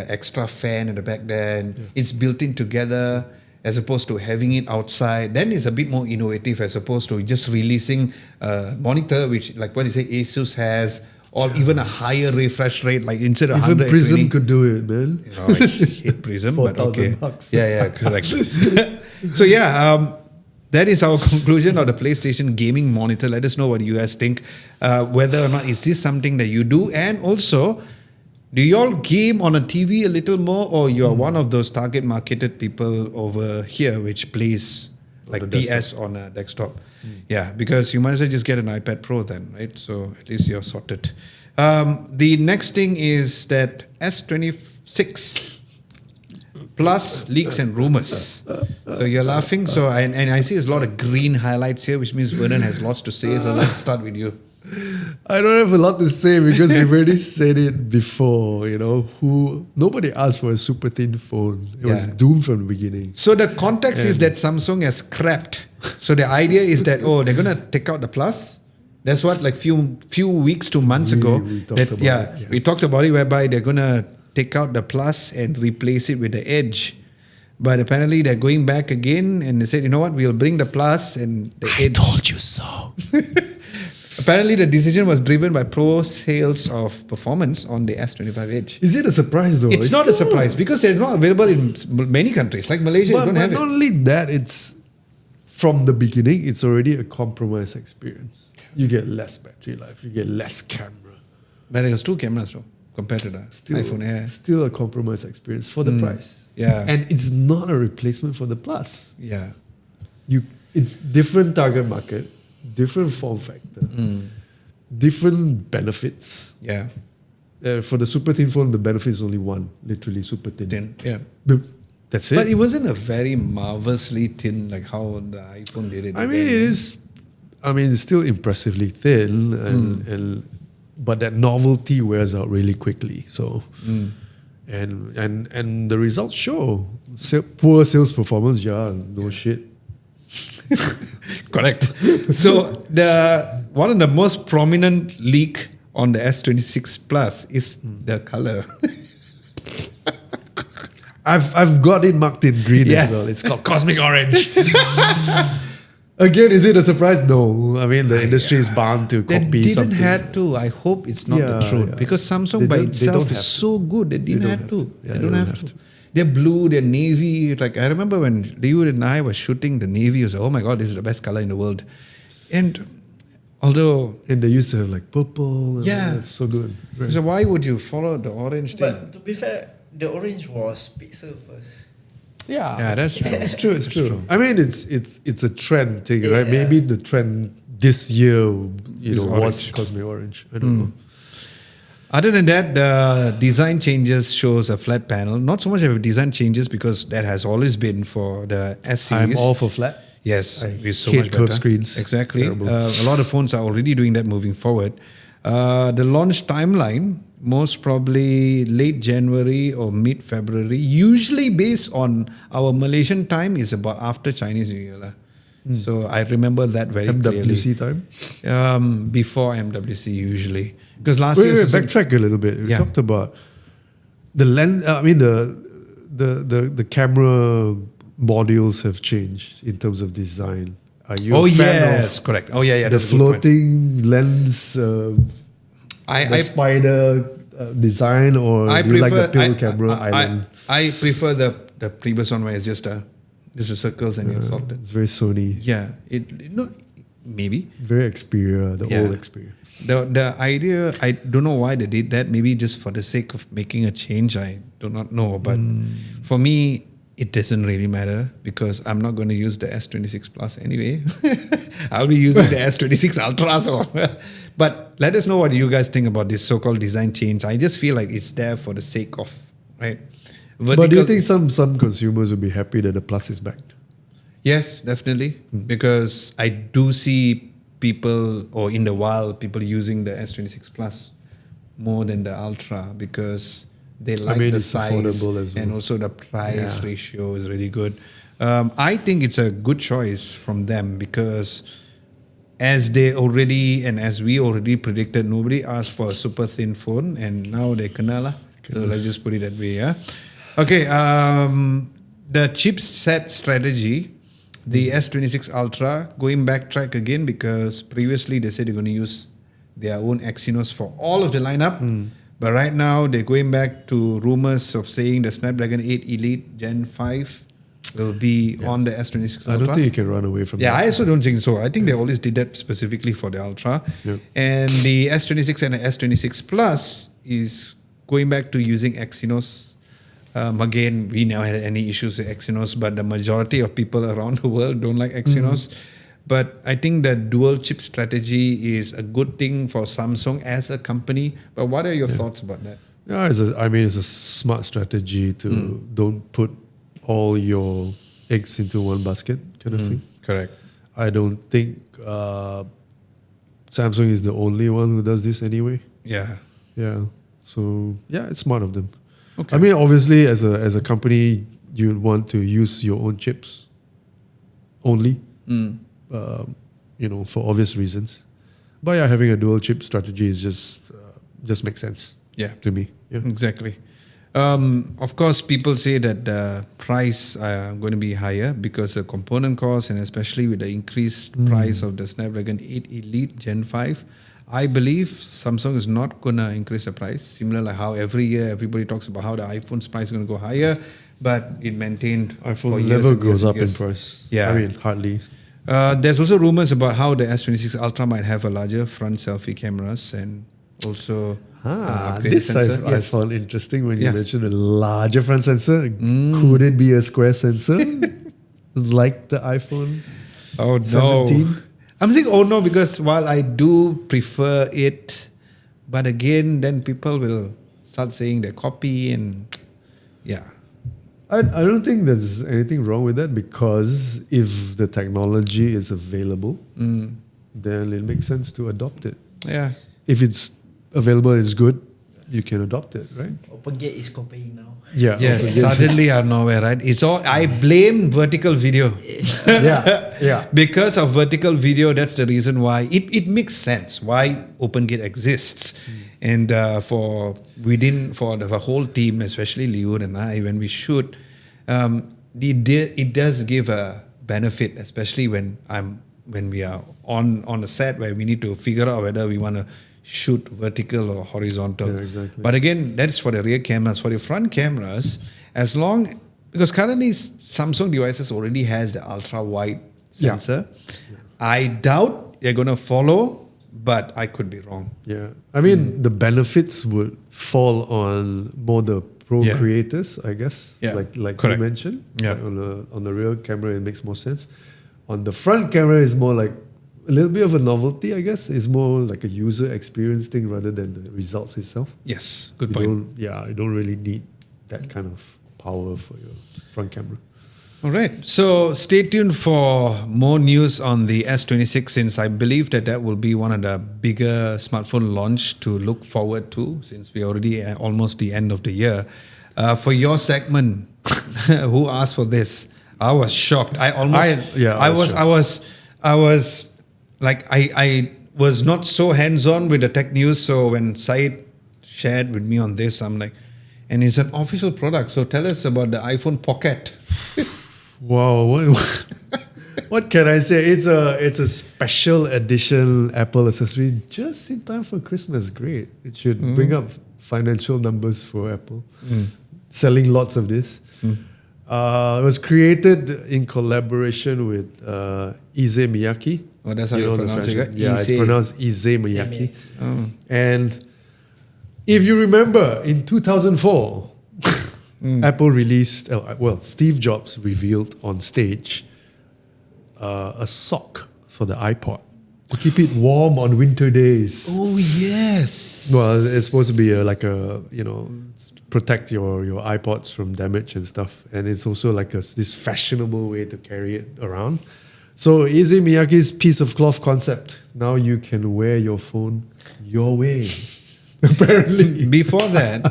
extra fan at the back there. And it's built in together as opposed to having it outside. Then it's a bit more innovative as opposed to just releasing a monitor, which like what you say, Asus has, or even a higher refresh rate, like instead of Even 120. Prism could do it, man. I hate Prism, but okay. $4,000. Yeah, correct. So that is our conclusion of the PlayStation gaming monitor. Let us know what you guys think. Whether or not is this something that you do, and also, do you all game on a TV a little more, or you are one of those target marketed people over here which plays like PS on a desktop? Yeah, because you might as well just get an iPad Pro then, right? So at least you're sorted. The next thing is that S26 Plus leaks and rumors. So you're laughing. So and I see there's a lot of green highlights here, which means Vernon has lots to say. So let's start with you. I don't have a lot to say because we've already said it before. Nobody asked for a super thin phone. It was doomed from the beginning. So the context is that Samsung has scrapped. So the idea is that they're gonna take out the Plus. That's what like few weeks to months ago. We talked about it, whereby they're gonna take out the Plus and replace it with the Edge. But apparently they're going back again, and they said, you know what, we'll bring the Plus and the Edge. I told you so. Apparently, the decision was driven by pro sales of performance on the S25 Edge. Is it a surprise though? It's not a surprise because they're not available in many countries. Like Malaysia, you don't have it. Not only that, it's from the beginning, it's already a compromised experience. You get less battery life, you get less camera. But it was 2 cameras though, compared to the iPhone Air. Still a compromised experience for the price. Yeah. And it's not a replacement for the Plus. Yeah. It's different target market, different form factor, different benefits. Yeah. For the super thin phone, the benefit is only one, literally super thin. Yeah. That's it. But it wasn't a very marvelously thin like how the iPhone did it. I mean, it is. I mean, it's still impressively thin, but that novelty wears out really quickly. So, and the results show poor sales performance. No shit. Correct. So one of the most prominent leak on the S26 Plus is the color. I've got it marked in green as well. It's called Cosmic Orange. Again, is it a surprise? No. I mean, the industry is bound to copy something. They didn't have to. I hope it's not the truth. Because Samsung by itself is so good. They didn't have to. They don't have to. They're blue, they're navy. Like I remember when Liu and I were shooting the navy, I was like, oh my God, this is the best color in the world. And they used to have like purple. It's so good. Right. So why would you follow the orange thing? But to be fair, the orange was Pixel first. Yeah, that's true. It's true. I mean, it's a trend thing, right? Maybe the trend this year, was Cosmic Orange. I don't know. Other than that, the design changes shows a flat panel. Not so much of design changes because that has always been for the S series. I'm all for flat. Yes, it's so hate much better. curved screens. Exactly. A lot of phones are already doing that moving forward. The launch timeline, most probably late January or mid-February, usually based on our Malaysian time, is about after Chinese New Year. So I remember that very clearly. MWC time? Before MWC usually. Because last year... backtrack a little bit. We talked about the lens, the camera modules have changed in terms of design. Are you a fan of correct. Oh, yeah. the floating lens, the spider design, or do you like the pill camera island? I prefer the previous one where it's just a Just the circles and you're sorted. It's very Sony. Yeah, maybe. Very Xperia, the Yeah. old Xperia. The idea, I don't know why they did that. Maybe just for the sake of making a change. I do not know. But for me, it doesn't really matter because I'm not going to use the S26 Plus anyway. I'll be using the S26 Ultra. So. But let us know what you guys think about this so-called design change. I just feel like it's there for the sake of, right? But do you think some consumers will be happy that the Plus is back? Yes, definitely. Because I do see people, or in the wild, people using the S26 Plus more than the Ultra because they like the it's size affordable as well. and also the price ratio is really good. I think it's a good choice from them because as they already and as we already predicted, nobody asked for a super thin phone and now they kena lah. So let's just put it that way. Yeah. Okay. The chipset strategy. The S26 Ultra, going backtrack again because previously they said they're going to use their own Exynos for all of the lineup. But right now they're going back to rumors of saying the Snapdragon 8 Elite Gen 5 will be on the S26 Ultra. I don't think you can run away from that. I also don't think so. I think they always did that specifically for the Ultra. Yep. And the S26 and the S26 Plus is going back to using Exynos. Again, we never had any issues with Exynos, but the majority of people around the world don't like Exynos. But I think the dual chip strategy is a good thing for Samsung as a company. But what are your thoughts about that? Yeah, it's a smart strategy to don't put all your eggs into one basket kind of thing. Correct. I don't think Samsung is the only one who does this anyway. Yeah. Yeah. So yeah, it's smart of them. Okay. I mean, obviously, as a company, you want to use your own chips only, for obvious reasons. But yeah, having a dual chip strategy is just makes sense. Yeah. To me. Yeah. Exactly. Of course, people say that the price are going to be higher because of component costs and especially with the increased price of the Snapdragon 8 Elite Gen 5. I believe Samsung is not going to increase the price. Similar like how every year everybody talks about how the iPhone's price is going to go higher, but it maintained for iPhone years never and years goes and up in years. price. Yeah. I mean, hardly. There's also rumors about how the S26 Ultra might have a larger front selfie cameras and also upgraded This sensor. I found interesting when you Yes. mentioned a larger front sensor. Could it be a square sensor like the iPhone Oh 17? no. I'm saying oh no because while I do prefer it, but again then people will start saying they copy and yeah. I don't think there's anything wrong with that because if the technology is available, then it makes sense to adopt it. Yeah. If it's available, it's good, you can adopt it, right? OpenGate is copying now. Yeah. Yes, okay, suddenly out of nowhere, right? It's all I blame vertical video. yeah. Because of vertical video, that's the reason why it makes sense why OpenGate exists. And for the whole team, especially Liu and I, when we shoot, it does give a benefit, especially when we are on a set where we need to figure out whether we want to shoot vertical or horizontal. Yeah, exactly. But again, that's for the rear cameras. For the front cameras, because currently Samsung devices already has the ultra wide sensor. Yeah. I doubt they're going to follow, but I could be wrong. Yeah. I mean, the benefits would fall on more the pro creators, I guess. Yeah. Like Correct. you mentioned. Yeah. Like on the rear camera, it makes more sense. On the front camera, is more like a little bit of a novelty, I guess. It's more like a user experience thing rather than the results itself. Yes, good point. You don't really need that kind of power for your front camera. All right. So stay tuned for more news on the S26 since I believe that will be one of the bigger smartphone launch to look forward to since we're already at almost the end of the year. For your segment, who asked for this? I was shocked. I was not so hands-on with the tech news. So when Syed shared with me on this, I'm like, and it's an official product. So tell us about the iPhone Pocket. Wow, what can I say? It's a special edition Apple accessory just in time for Christmas. Great. It should bring up financial numbers for Apple. Selling lots of this. It was created in collaboration with Issey Miyake. Oh, that's how you the pronounce it, fashion- right? Yeah, Issey. it's pronounced Issey Miyake. Oh. And if you remember, in 2004, Apple released, Steve Jobs revealed on stage a sock for the iPod to keep it warm on winter days. Oh, yes. Well, it's supposed to be protect your iPods from damage and stuff. And it's also like this fashionable way to carry it around. So Issey Miyake's piece of cloth concept. Now you can wear your phone your way. Apparently. Before that,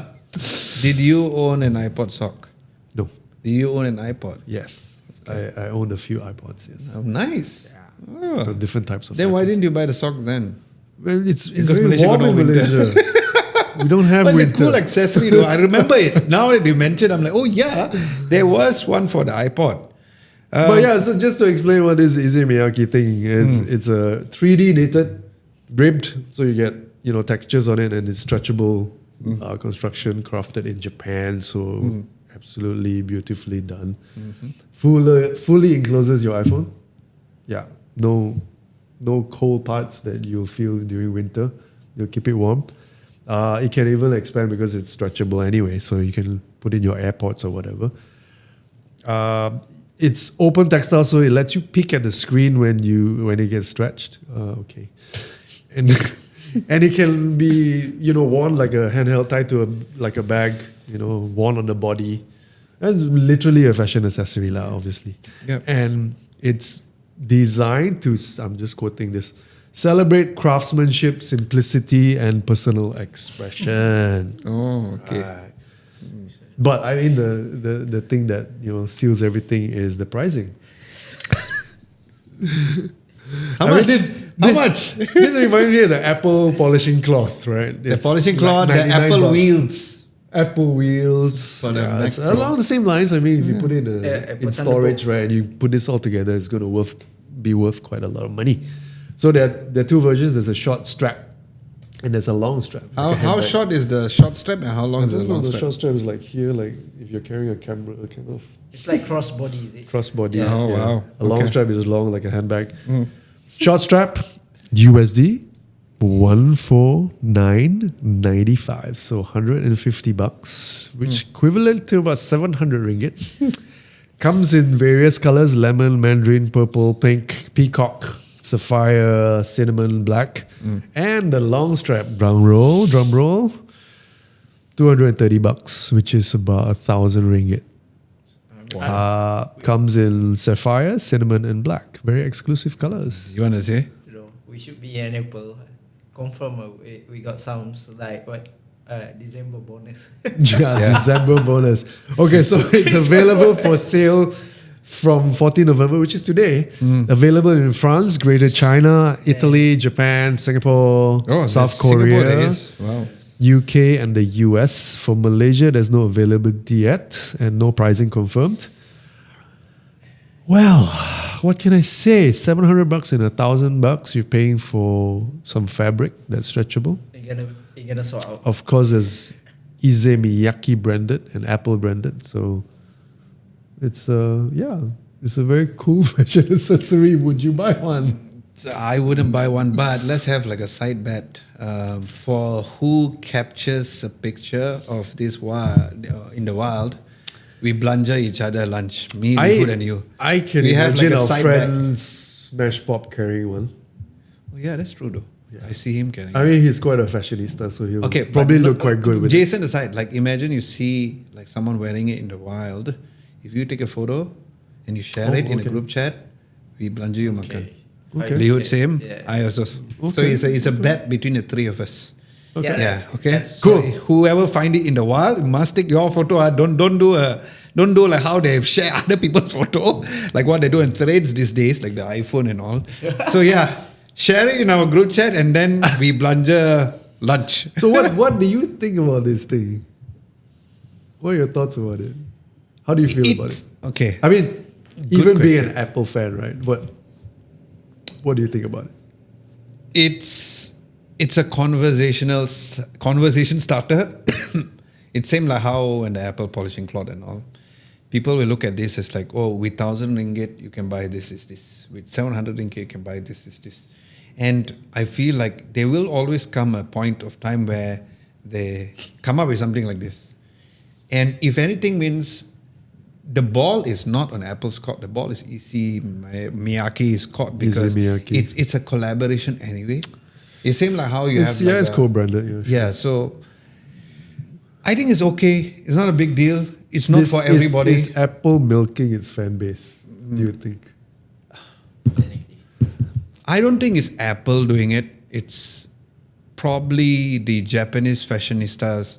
did you own an iPod sock? No. Did you own an iPod? Yes. I owned a few iPods, yes. Oh, nice. Oh. Different types of Then iPods. why didn't you buy the sock then? Well, it's Because very Malaysia warm got in no winter. Malaysia. We don't have But it's a winter. cool accessory though. I remember it. Now that you mentioned, I'm like, oh yeah, there was one for the iPod. But yeah, so just to explain what this Issey Miyake thing is, it's a 3D knitted, ribbed, so you get textures on it, and it's stretchable construction crafted in Japan. So absolutely beautifully done. Fully encloses your iPhone. Yeah, no cold parts that you'll feel during winter. You'll keep it warm. It can even expand because it's stretchable anyway, so you can put in your AirPods or whatever. It's open textile, so it lets you peek at the screen when it gets stretched. Okay, and and it can be worn like a handheld, tied to a bag. Worn on the body. That's literally a fashion accessory, obviously. Yep. And it's designed to, I'm just quoting this, celebrate craftsmanship, simplicity, and personal expression. Oh, okay. Right. But I mean, the thing that seals everything is the pricing. How I mean, much? How much? This reminds me of the Apple polishing cloth, right? The It's polishing like cloth, the 99 Apple bucks. wheels. Apple wheels. For the It's Mac Pro. along the same lines. I mean, if you put it Apple in storage, right, and you put this all together, it's going to be worth quite a lot of money. So there are two versions. There's a short strap, and there's a long strap. How like a handbag. short is the short strap and how long is the long The strap? short strap is like here, like if you're carrying a camera, kind of It's like crossbody, is it? crossbody. Yeah. Oh, wow. A long Okay. strap is long like a handbag. Short strap, USD 149.95, so $150, which equivalent to about 700 ringgit. Comes in various colors: lemon, mandarin, purple, pink, peacock, sapphire, cinnamon, black, and the long strap. Drum roll, $230, which is about 1,000 ringgit. Comes in sapphire, cinnamon, and black. Very exclusive colors. You want to say? We should be an Apple. Confirm we got some like what December bonus. Yeah, December bonus. Okay, so it's available for sale from 14 November, which is today. Available in France, Greater China, Italy, Japan, Singapore, South Korea, Singapore there is. Wow. UK, and the US. For Malaysia, there's no availability yet and no pricing confirmed. Well, what can I say? $700 and $1,000, you're paying for some fabric that's stretchable. You're gonna sort out. Of course, there's Issey Miyake branded and Apple branded. So it's it's a very cool fashion accessory. Would you buy one? I wouldn't buy one, but let's have like a side bet for who captures a picture of this in the wild. We blunder each other lunch. Me, Good, and you. I can We have imagine like a our side friend Smash Pop carrying one. Oh, yeah, that's true though. I see him carrying. I mean, he's quite a fashionista, so he'll Okay, probably but look quite good with it. Jason aside, like imagine you see like someone wearing it in the wild. If you take a photo and you share it in a group chat, we blunder you makan. Okay. Liud same. Yeah. I also. So Okay. it's a bet between the three of us. Okay. Yeah. Okay. Cool. So whoever find it in the wild must take your photo. Don't do like how they share other people's photo, like what they do in threads these days, like the iPhone and all. So yeah, share it in our group chat and then we blunder lunch. So what do you think about this thing? What are your thoughts about it? How do you feel about it? Okay. I mean, even being question. an Apple fan, right? What do you think about it? It's a conversation starter. It's same like how when the Apple polishing cloth and all. people will look at this as like, oh, with 1,000 ringgit, you can buy this, this. With 700 ringgit, you can buy this, this. And I feel like there will always come a point of time where they come up with something like this. And if anything means the ball is not on Apple's court, the ball is Miyake's court because it's a collaboration anyway. It's same like how you have... Yeah, it's co-branded. Yeah, so I think it's okay. It's not a big deal. It's not for everybody. Is Apple milking its fan base, do you think? I don't think it's Apple doing it. It's probably the Japanese fashionistas.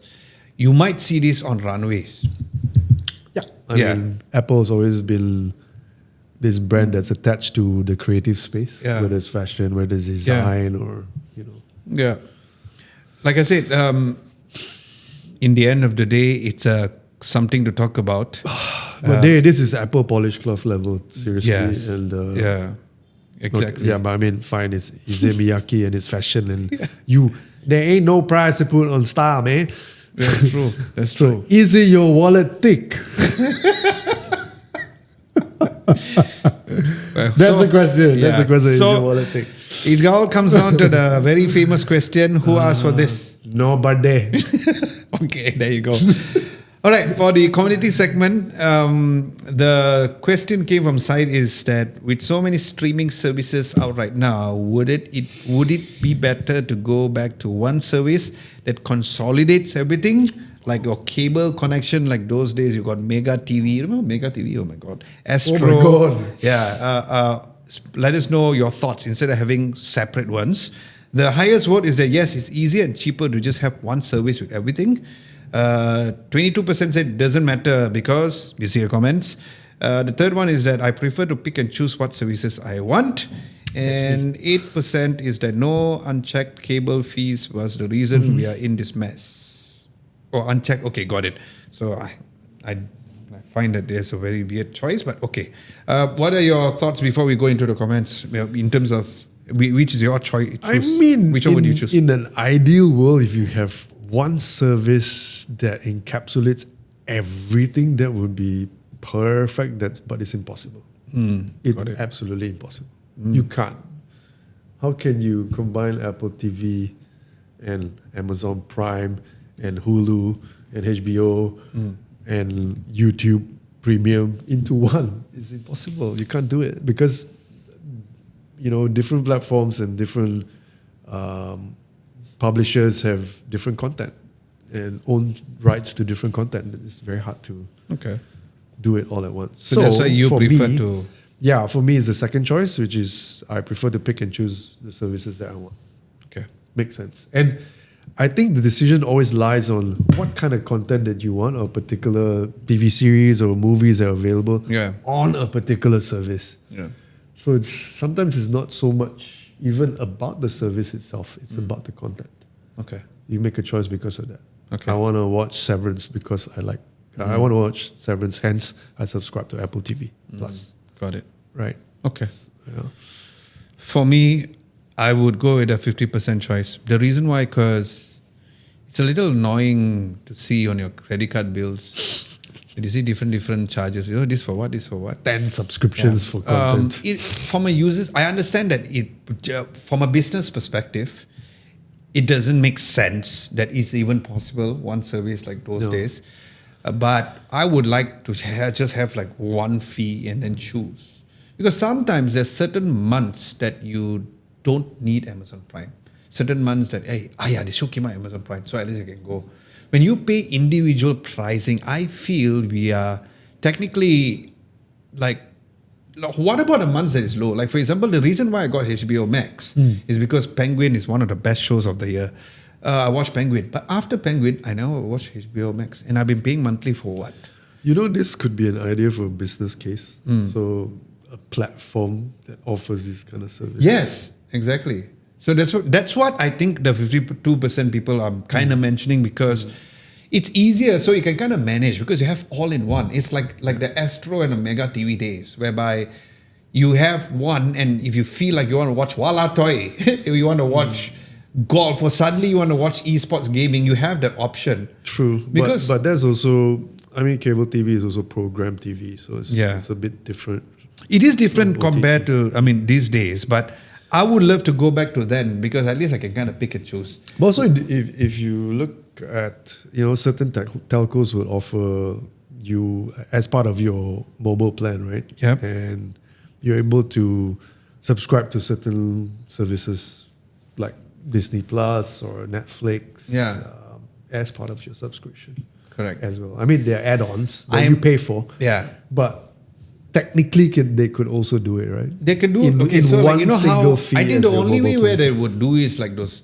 You might see this on runways. I mean, Apple's always been this brand that's attached to the creative space, whether it's fashion, whether it's design, or, Yeah. Like I said, in the end of the day, it's something to talk about. But this is Apple polish cloth level, seriously. Yes. And, exactly. But I mean, fine, it's Miyake and it's fashion, and there ain't no price to put on style, man. That's true. That's true. Is it your wallet thick? That's the question. That's the question. Is your wallet thick? It all comes down to the very famous question: who asked for this? Nobody. Okay, there you go. All right, for the community segment, the question came from side is that with so many streaming services out right now, would it be better to go back to one service that consolidates everything, like your cable connection? Like those days, you got Mega TV. Remember Mega TV? Oh my God, Astro. Oh my God. Yeah. Let us know your thoughts instead of having separate ones. The highest vote is that yes, it's easier and cheaper to just have one service with everything. 22% said it doesn't matter because you see your comments. The third one is that I prefer to pick and choose what services I want. And 8% is that no unchecked cable fees was the reason we are in this mess. Oh, unchecked. Okay, got it. So I find that there's a very weird choice, but okay. What are your thoughts before we go into the comments in terms of which is your choice? I mean, which one would you choose? In an ideal world, if you have one service that encapsulates everything, that would be perfect. But it's impossible. It's absolutely impossible. You can't. How can you combine Apple TV and Amazon Prime and Hulu and HBO and YouTube Premium into one? It's impossible. You can't do it because different platforms and different publishers have different content and own rights to different content. It's very hard to do it all at once. So that's why you prefer to... Yeah, for me, it's the second choice, which is I prefer to pick and choose the services that I want. Okay. Makes sense. And I think the decision always lies on what kind of content that you want, or a particular TV series or movies that are available on a particular service. Yeah. So sometimes it's not so much even about the service itself. It's about the content. Okay. You make a choice because of that. Okay. I want to watch Severance because I want to watch Severance. Hence, I subscribe to Apple TV Plus. Got it. Right. Okay. For me, I would go with a 50% choice. The reason why, because it's a little annoying to see on your credit card bills. You see different charges. This for what? This for what? 10 subscriptions for content. From a user's, I understand that from a business perspective, it doesn't make sense that it's even possible one service like those days. But I would like to just have like one fee and then choose. Because sometimes there's certain months that you don't need Amazon Prime. Certain months that, this show came out Amazon Prime, so at least I can go. When you pay individual pricing, I feel we are technically like, what about the months that is low? Like for example, the reason why I got HBO Max is because Penguin is one of the best shows of the year. I watched Penguin, but after Penguin, I now watch HBO Max, and I've been paying monthly for what? This could be an idea for a business case. So a platform that offers this kind of service. Yes, exactly. So that's what I think the 52% people are kind of mentioning, because it's easier, so you can kind of manage because you have all in one. It's like the Astro and the Mega TV days, whereby you have one, and if you feel like you want to watch Wala Toy, if you want to watch golf, or suddenly you want to watch esports gaming, you have that option. True, because but there's also I mean, cable TV is also program TV, so it's Yeah. a bit different. It is different OTT. compared to, these days, but I would love to go back to then because at least I can kind of pick and choose. But also, if you look at, certain telcos would offer you as part of your mobile plan, right? Yep. And you're able to subscribe to certain services like Disney Plus or Netflix. Yeah. As part of your subscription. Correct. As well. I mean, they're add-ons that you pay for. Yeah. But technically, they could also do it, right? They can do in so one like, how single fee I think as the your only way mobile where plan. they would do is like those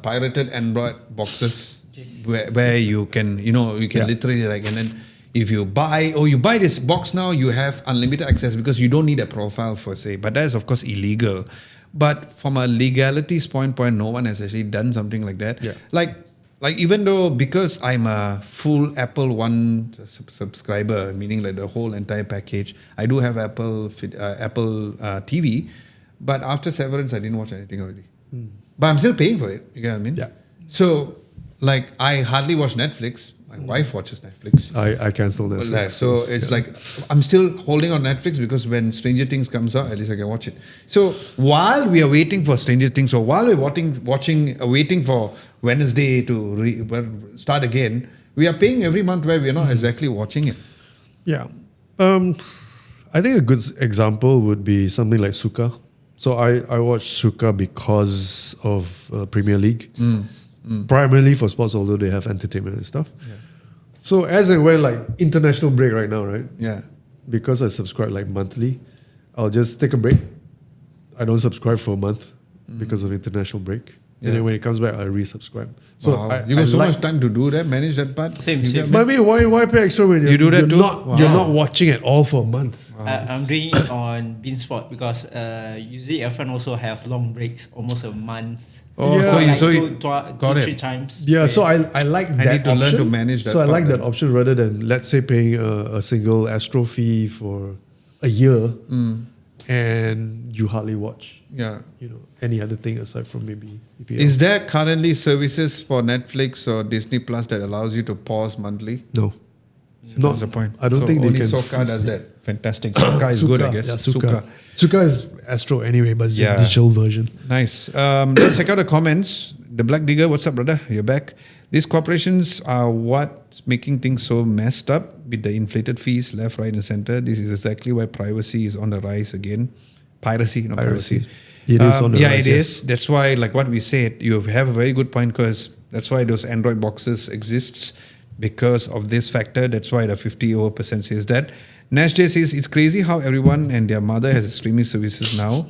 pirated Android boxes where you can Yeah. literally like, and then if you buy this box now, you have unlimited access because you don't need a profile per se. But that is of course illegal. But from a legalities point, no one has actually done something like that. Yeah. Like even though because I'm a full Apple One subscriber, meaning like the whole entire package, I do have Apple TV, but after severance, I didn't watch anything already. But I'm still paying for it. You get what I mean? Yeah. So like I hardly watch Netflix. My wife watches Netflix. I cancelled Well, Netflix. so it's like I'm still holding on Netflix because when Stranger Things comes out, at least I can watch it. So while we are waiting for Stranger Things, or while we're waiting for Wednesday to start again, we are paying every month where we are not exactly watching it. Yeah. I think a good example would be something like Suka. So I watched Suka because of Premier League. Primarily for sports, although they have entertainment and stuff. Yeah. So as and when like international break right now, right? Yeah. Because I subscribe like monthly, I'll just take a break. I don't subscribe for a month because of international break. Yeah. And then when it comes back, I resubscribe. So Wow. You got so much time to do that, manage that part? Same. But I mean, why pay extra when You do that you're too? not you're not watching it all for a month? I'm doing it on Beansport because usually Irfan also have long breaks, almost a month. Oh, Yeah. so like you got two, it. 3 times. Yeah, so I like that need to option. learn to manage that So I part like that then. option rather than, let's say, paying a single Astro fee for a year and you hardly watch Yeah. any other thing aside from maybe EPL. Is there currently services for Netflix or Disney Plus that allows you to pause monthly? No. So that's the point. I don't So think they only can. Soka does that. Fantastic. Soka is good, I guess. Yeah, Suka. Suka is Astro anyway, but it's Yeah. just digital version. Nice. Let's check out the comments. The Black Digger, what's up, brother? You're back. These corporations are what's making things so messed up with the inflated fees left, right, and center. This is exactly why privacy is on the rise again. Piracy, not Piracy. privacy. It is on the yeah, rise, it yes. is. That's why, like what we said, you have a very good point because that's why those Android boxes exists because of this factor. That's why the 50% says that. Nash J says it's crazy how everyone and their mother has streaming services now.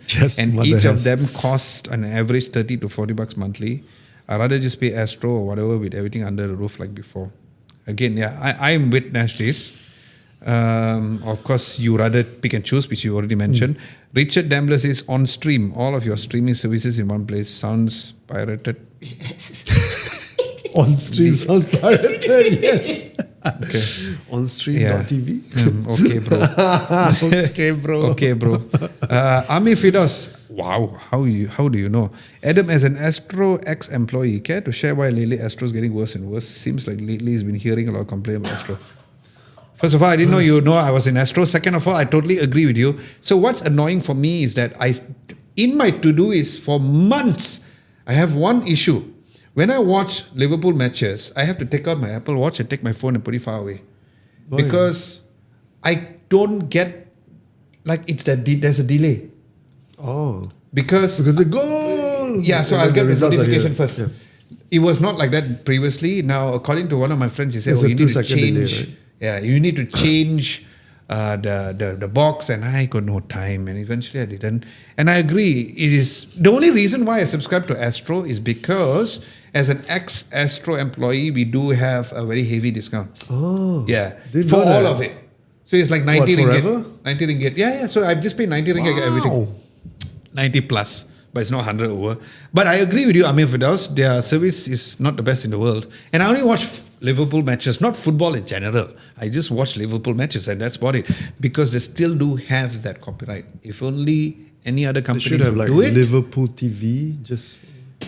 Yes, And mother each of has. them costs an average 30 to 40 bucks monthly. I'd rather just pay Astro or whatever with everything under the roof like before. Again, yeah, I'm with Nash Days. Of course, you rather pick and choose, which you already mentioned. Richard Dambler says, on stream, all of your streaming services in one place sounds pirated. On stream sounds pirated, yes. Okay. On stream, Yeah. not TV. Okay, bro. Okay, bro. Okay, bro. Ami Fidos. Wow, how do you know? Adam, as an Astro ex-employee, care to share why lately Astro is getting worse and worse? Seems like lately he's been hearing a lot of complaints about Astro. First of all, I didn't know I was in Astro. Second of all, I totally agree with you. So what's annoying for me is that in my to-do is for months, I have one issue. When I watch Liverpool matches, I have to take out my Apple Watch and take my phone and put it far away. Oh, Because I don't get, like there's a delay. Oh. Because the goal. yeah, so And I'll then get the results are notification here. first. Yeah. It was not like that previously. Now, according to one of my friends, he said, There's a you need to 2-second delay, change. right? Yeah, you need to change the box, and I got no time, and eventually I didn't. And I agree. It is the only reason why I subscribe to Astro is because as an ex-Astro employee, we do have a very heavy discount. Oh. Yeah, Didn't for know all that. of it. So it's like 90 ringgit. forever? 90 ringgit. Yeah. So I've just paid 90 ringgit Wow. everything. 90 plus, but it's not 100 over. But I agree with you, Amir Firdaus. Their service is not the best in the world. And I only watch Liverpool matches, not football in general. I just watch Liverpool matches, and that's about it. Because they still do have that copyright. If only any other They companies should have would like do it. Liverpool TV. Just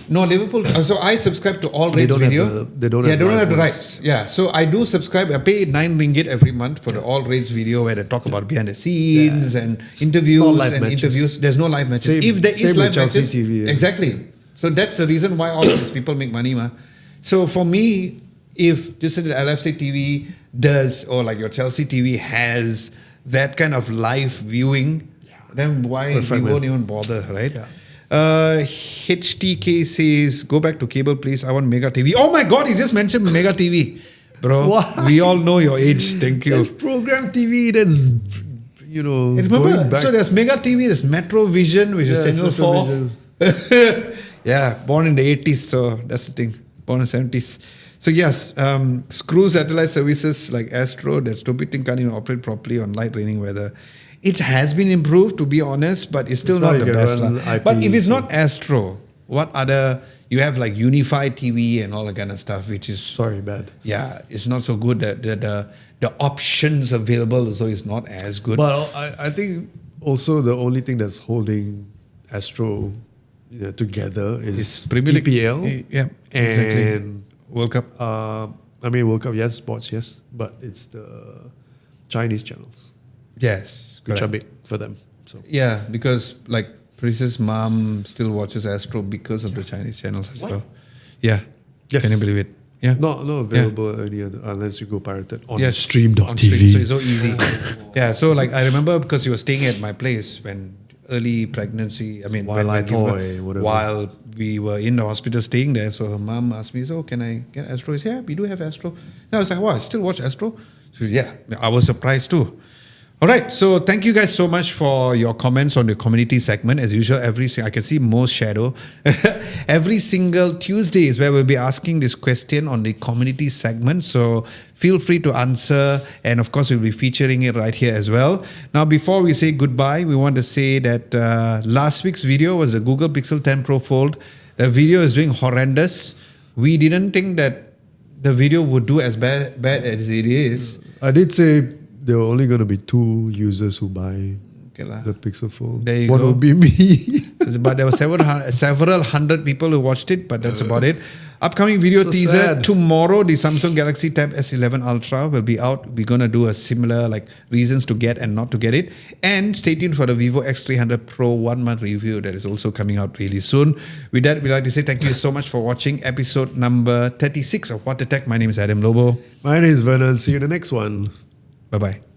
No, Liverpool. So I subscribe to All Rage don't have Video. they don't yeah, have don't have the iPhones. rights. Yeah, so I do subscribe. I pay 9 ringgit every month for the All Rage Video where they talk about behind the scenes and interviews not live and matches. interviews. There's no live matches. Same- If there same is with live Chelsea matches, TV, yeah. exactly. So that's the reason why all of these people make money, ma. So for me, if just the LFC TV does or like your Chelsea TV has that kind of live viewing, then why Perfect, we won't man. even bother, right? Yeah. HTK says, go back to cable, please. I want Mega TV. Oh my God, he just mentioned Mega TV. Bro, What? we all know your age. Thank you. That's program TV. That's Remember, going back. so there's Mega TV, there's Metro Vision, which is Yeah, Channel Metro 4. Yeah, born in the 80s, so that's the thing. Born in the 70s. So yes, screw satellite services like Astro, that stupid thing can't even operate properly on light raining weather. It has been improved, to be honest, but it's still not It's not the you best. can lah. run IP, But if it's so- not Astro, what other... You have like Unified TV and all that kind of stuff, which is... Sorry, bad. Yeah, it's not so good. The options available so it's not as good. But I think also the only thing that's holding Astro together is It's Premier League. EPL Yeah, and exactly. World Cup. World Cup, yes, sports, yes, but it's the Chinese channels Yes, which correct. are big for them. So Yeah, because like Princess Mom still watches Astro because of the Chinese channels as What? well. Yeah. Yes. Can you believe it? Yeah. not available any other unless you go pirated on Yes, stream.tv. on stream, so it's so easy. Yeah, so like I remember because you were staying at my place when early pregnancy, While I toy, whatever. while we were in the hospital staying there, so her mom asked me, so can I get Astro? I said, yeah, we do have Astro. And I was like, wow, I still watch Astro? So yeah, I was surprised too. All right, so thank you guys so much for your comments on the community segment. As usual, I can see most shadow. Every single Tuesday is where we'll be asking this question on the community segment. So feel free to answer. And of course, we'll be featuring it right here as well. Now, before we say goodbye, we want to say that last week's video was the Google Pixel 10 Pro Fold. The video is doing horrendous. We didn't think that the video would do as bad as it is. I did say there were only going to be 2 users who buy Okay, lah. the Pixel Fold. There you One go. would be me. But there were several hundred people who watched it, but that's about it. Upcoming video So teaser sad. tomorrow. The Samsung Galaxy Tab S11 Ultra will be out. We're gonna do a similar like reasons to get and not to get it. And stay tuned for the Vivo X300 Pro 1 month review that is also coming out really soon. With that, we'd like to say thank you so much for watching episode number 36 of What the Tech. My name is Adam Lobo. My name is Vernon. See you in the next one. Bye bye.